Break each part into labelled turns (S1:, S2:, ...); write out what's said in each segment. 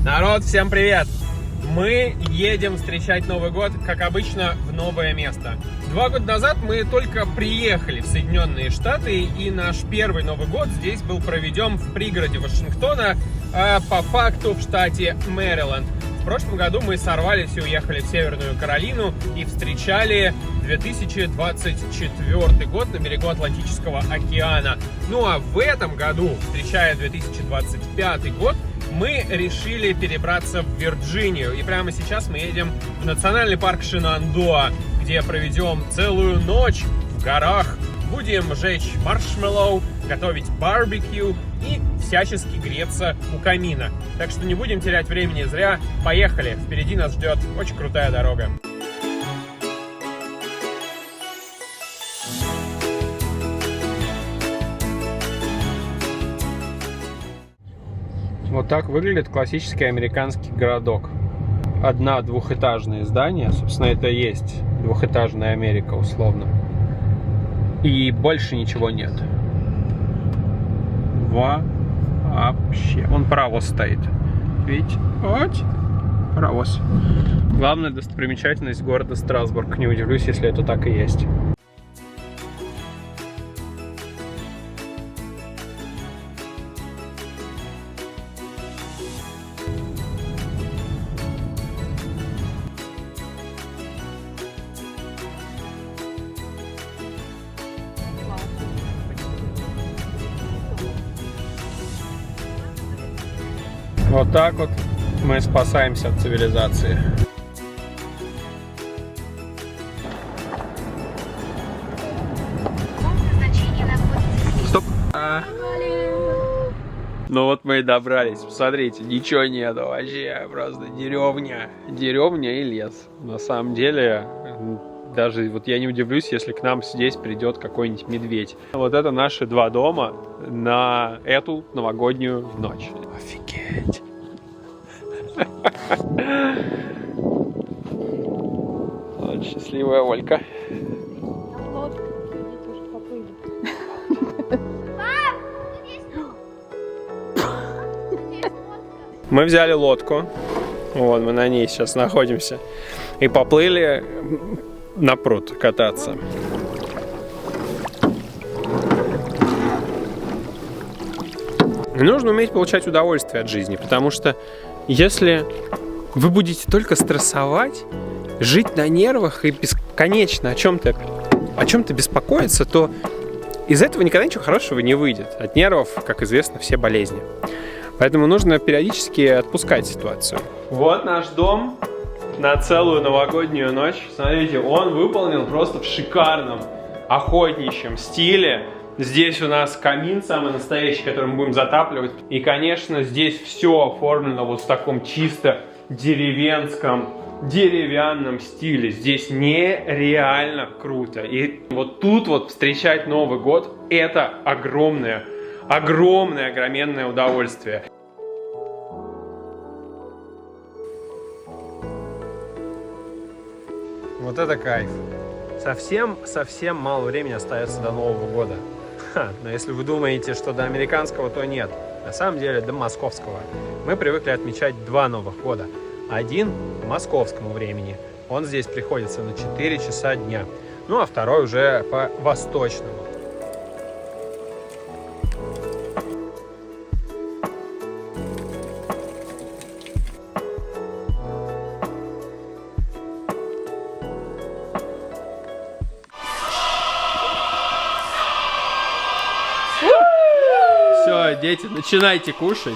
S1: Народ, всем привет! Мы едем встречать Новый год, как обычно, в новое место. 2 года назад мы только приехали в Соединенные Штаты, и наш первый Новый год здесь был проведен в пригороде Вашингтона, а по факту в штате Мэриленд. В прошлом году мы сорвались и уехали в Северную Каролину и встречали 2024 год на берегу Атлантического океана. Ну а в этом году, встречая 2025 год, мы решили перебраться в Вирджинию. И прямо сейчас мы едем в национальный парк Шинандоа, где проведем целую ночь в горах. Будем жечь маршмеллоу, готовить барбекю и всячески греться у камина. Так что не будем терять времени зря. Поехали! Впереди нас ждет очень крутая дорога. Вот так выглядит классический американский городок. 1- 2-этажное здание, собственно, это и есть двухэтажная Америка, условно. И больше ничего нет. Вообще. Вон паровоз стоит. Видите? Вот. Паровоз. Главная достопримечательность города Страсбург. Не удивлюсь, если это так и есть. Вот так вот мы спасаемся от цивилизации. Стоп! Ну вот мы и добрались. Посмотрите, ничего нету вообще. Просто деревня. Деревня и лес. На самом деле, даже вот я не удивлюсь, если к нам здесь придет какой-нибудь медведь. Вот это наши 2 дома на эту новогоднюю ночь. Офигеть! Вот счастливая Олька. Мы взяли лодку. Вот, мы на ней сейчас находимся. И поплыли на пруд кататься. Нужно уметь получать удовольствие от жизни, потому что если вы будете только стрессовать, жить на нервах и бесконечно о чем-то беспокоиться, то из этого никогда ничего хорошего не выйдет. От нервов, как известно, все болезни. Поэтому нужно периодически отпускать ситуацию. Вот наш дом на целую новогоднюю ночь. Смотрите, он выполнен просто в шикарном охотничьем стиле. Здесь у нас камин самый настоящий, который мы будем затапливать. И, конечно, здесь все оформлено вот в таком чисто деревянном стиле. Здесь нереально круто. И вот тут вот встречать Новый год — это огроменное удовольствие. Вот это кайф. Совсем мало времени остается до Нового года. Но если вы думаете, что до американского, то нет. На самом деле до московского. Мы привыкли отмечать 2 Новых года. Один по московскому времени. Он здесь приходится на 4 часа дня. Ну а второй уже по восточному. Все, дети, начинайте кушать.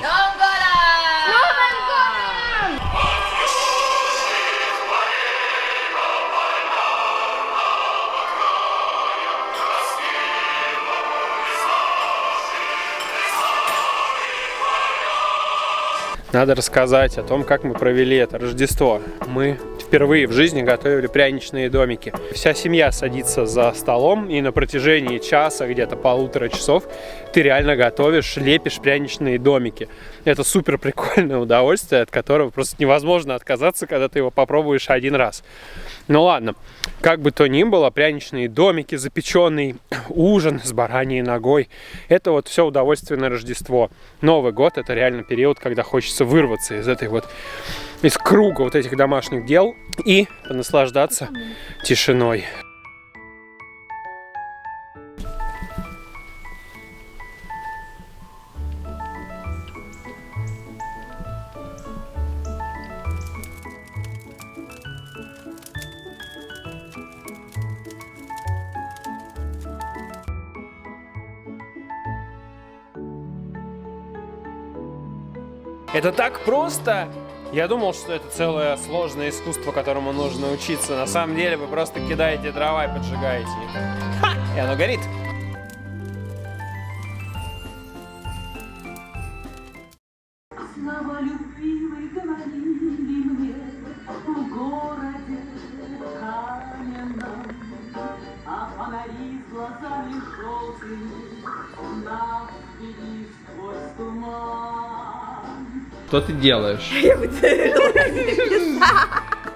S1: Надо рассказать о том, как мы провели это Рождество. Мы впервые в жизни готовили пряничные домики. Вся семья садится за столом, и на протяжении часа, где-то 1,5 часов, ты реально готовишь, лепишь пряничные домики. Это супер прикольное удовольствие, от которого просто невозможно отказаться, когда ты его попробуешь один раз. Ну ладно, как бы то ни было, пряничные домики, запеченный ужин с бараньей ногой — это вот все удовольствие на Рождество. Новый год — это реально период, когда хочется вырваться из круга вот этих домашних дел и наслаждаться тишиной. Это так просто! Я думал, что это целое сложное искусство, которому нужно учиться. На самом деле вы просто кидаете дрова и поджигаете их. Ха! И оно горит.
S2: Слова любви вы говорили мне в городе каменном, а фонари с глазами желтыми нас вели сквозь туман.
S3: Что ты делаешь?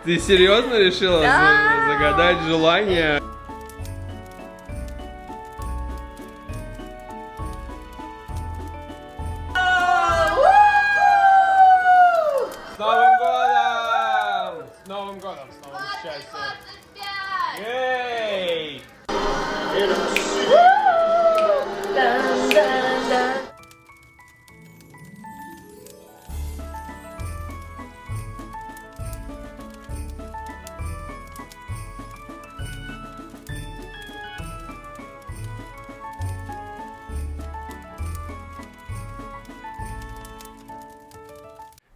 S3: Ты серьезно решила загадать желание?
S1: С Новым годом! С Новым годом! С новым счастьем! Эй!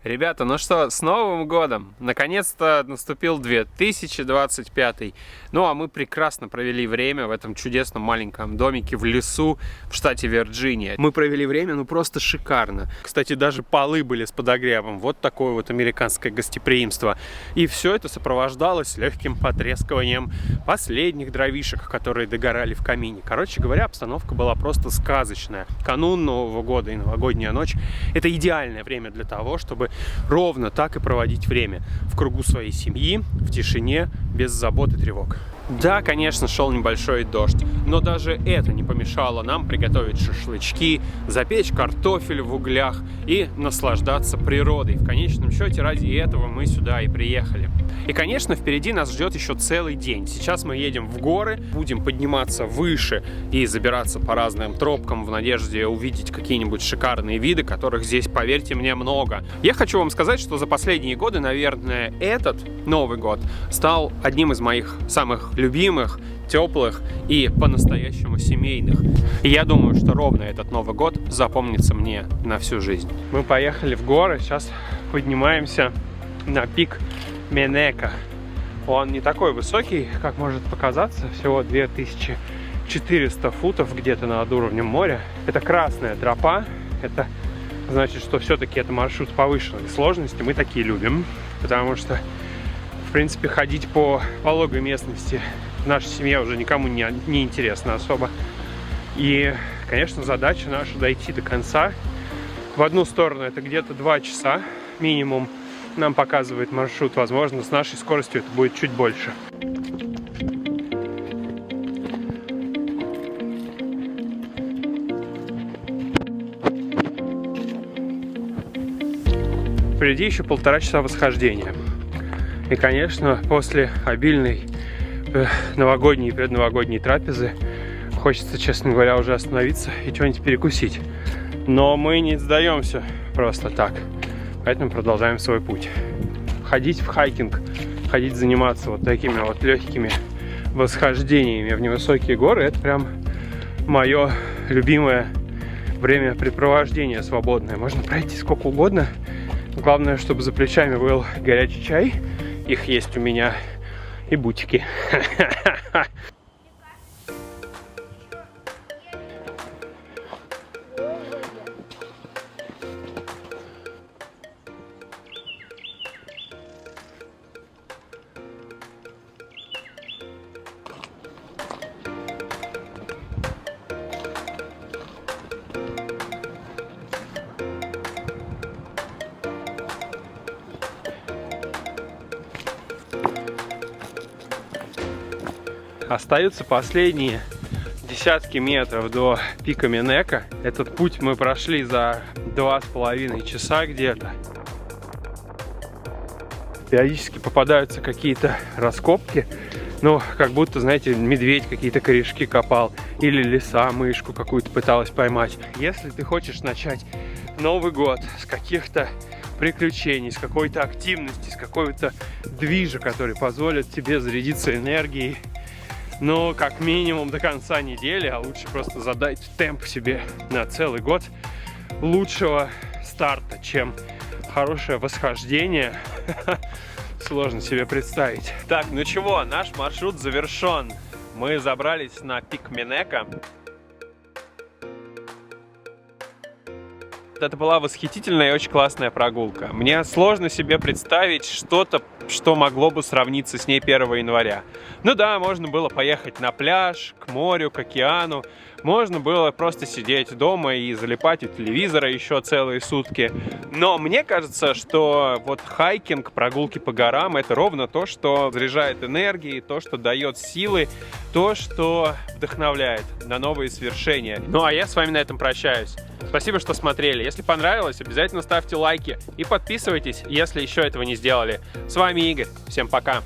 S1: Ребята, ну что, с Новым годом! Наконец-то наступил 2025. Ну а мы прекрасно провели время в этом чудесном маленьком домике в лесу в штате Вирджиния. Мы провели время, ну просто шикарно. Кстати, даже полы были с подогревом. Вот такое вот американское гостеприимство. И все это сопровождалось легким потрескиванием последних дровишек, которые догорали в камине. Короче говоря, обстановка была просто сказочная. Канун Нового года и новогодняя ночь — это идеальное время для того, чтобы ровно так и проводить время в кругу своей семьи, в тишине, без забот и тревог. Да, конечно, шел небольшой дождь, но даже это не помешало нам приготовить шашлычки, запечь картофель в углях и наслаждаться природой. В конечном счете, ради этого мы сюда и приехали. И, конечно, впереди нас ждет еще целый день. Сейчас мы едем в горы, будем подниматься выше и забираться по разным тропкам в надежде увидеть какие-нибудь шикарные виды, которых здесь, поверьте мне, много. Я хочу вам сказать, что за последние годы, наверное, этот Новый год стал одним из моих самых любимых, теплых и по-настоящему семейных. И я думаю, что ровно этот Новый год запомнится мне на всю жизнь. Мы поехали в горы, сейчас поднимаемся на пик Менека. Он не такой высокий, как может показаться, всего 2400 футов где-то над уровнем моря. Это красная тропа, это значит, что все-таки это маршрут повышенной сложности. Мы такие любим, потому что, в принципе, ходить по пологой местности в нашей семье уже никому не интересно особо. И, конечно, задача наша дойти до конца. В одну сторону это где-то 2 часа минимум нам показывает маршрут. Возможно, с нашей скоростью это будет чуть больше. Впереди еще 1,5 часа восхождения. И, конечно, после обильной новогодней и предновогодней трапезы хочется, честно говоря, уже остановиться и что-нибудь перекусить. Но мы не сдаемся просто так. Поэтому продолжаем свой путь. Ходить в хайкинг, ходить заниматься вот такими вот легкими восхождениями в невысокие горы — это прям мое любимое времяпрепровождение свободное. Можно пройти сколько угодно. Главное, чтобы за плечами был горячий чай. Их есть у меня. И бутики. Остаются последние десятки метров до пика Менека. Этот путь мы прошли за 2,5 часа где-то. Периодически попадаются какие-то раскопки. Ну, как будто, знаете, медведь какие-то корешки копал. Или лиса мышку какую-то пыталась поймать. Если ты хочешь начать Новый год с каких-то приключений, с какой-то активности, с какой-то движа, который позволит тебе зарядиться энергией, но как минимум до конца недели, а лучше просто задать темп себе на целый год, лучшего старта, чем хорошее восхождение, сложно себе представить. Так, ну чего, наш маршрут завершен. Мы забрались на пик Менека. Это была восхитительная и очень классная прогулка. Мне сложно себе представить что-то, что могло бы сравниться с ней 1 января. Ну да, можно было поехать на пляж, к морю, к океану. Можно было просто сидеть дома и залипать у телевизора еще целые сутки. Но мне кажется, что вот хайкинг, прогулки по горам — это ровно то, что заряжает энергией, то, что дает силы, то, что вдохновляет на новые свершения. Ну а я с вами на этом прощаюсь. Спасибо, что смотрели. Если понравилось, обязательно ставьте лайки и подписывайтесь, если еще этого не сделали. С вами Игорь. Всем пока.